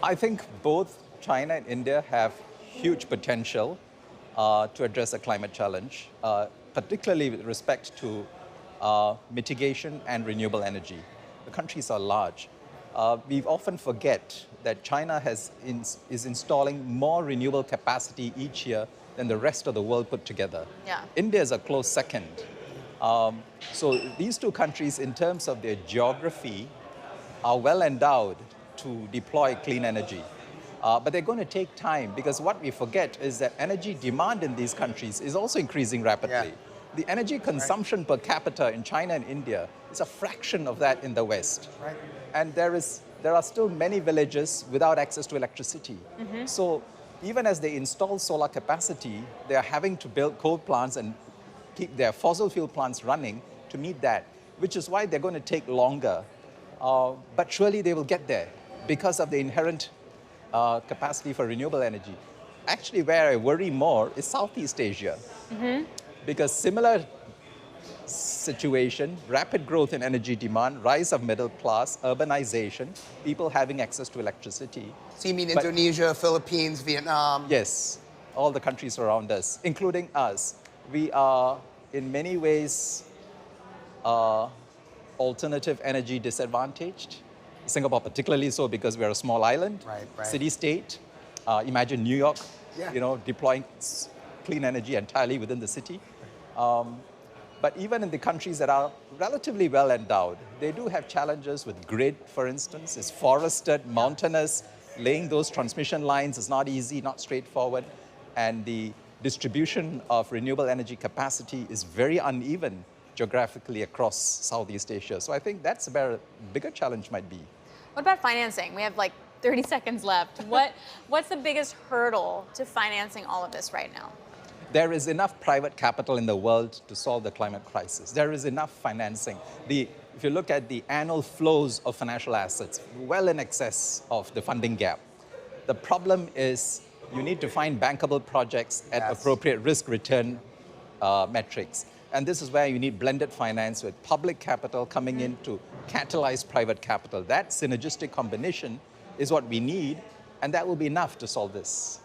I think both China and India have huge potential to address the climate challenge, particularly with respect to mitigation and renewable energy. The countries are large. We often forget that China is installing more renewable capacity each year than the rest of the world put together. Yeah. India is a close second. So these two countries, in terms of their geography, are well endowed to deploy clean energy. But they're going to take time because what we forget is that energy demand in these countries is also increasing rapidly. Yeah. The energy consumption per capita in China and India is a fraction of that in the West. Right. And there are still many villages without access to electricity. So even as they install solar capacity, they are having to build coal plants and keep their fossil fuel plants running to meet that, which is why they're going to take longer. But surely they will get there because of the inherent capacity for renewable energy. Actually, where I worry more is Southeast Asia. Because similar situation, rapid growth in energy demand, rise of middle class, urbanization, people having access to electricity. So you mean Indonesia, Philippines, Vietnam? Yes, all the countries around us, including us. We are in many ways alternative energy disadvantaged. Singapore particularly so because we're a small island, Right. city-state. Imagine New York, Yeah. deploying clean energy entirely within the city. But even in the countries that are relatively well endowed, they do have challenges with grid, for instance. It's forested, mountainous. Laying those transmission lines is not easy, not straightforward. And the distribution of renewable energy capacity is very uneven geographically across Southeast Asia. So I think that's where a bigger challenge might be. What about financing? We have like 30 seconds left. What's the biggest hurdle to financing all of this right now? There is enough private capital in the world to solve the climate crisis. There is enough financing. If you look at the annual flows of financial assets, well in excess of the funding gap. The problem is you need to find bankable projects at appropriate risk-return metrics. And this is where you need blended finance with public capital coming in to catalyze private capital. That synergistic combination is what we need, and that will be enough to solve this.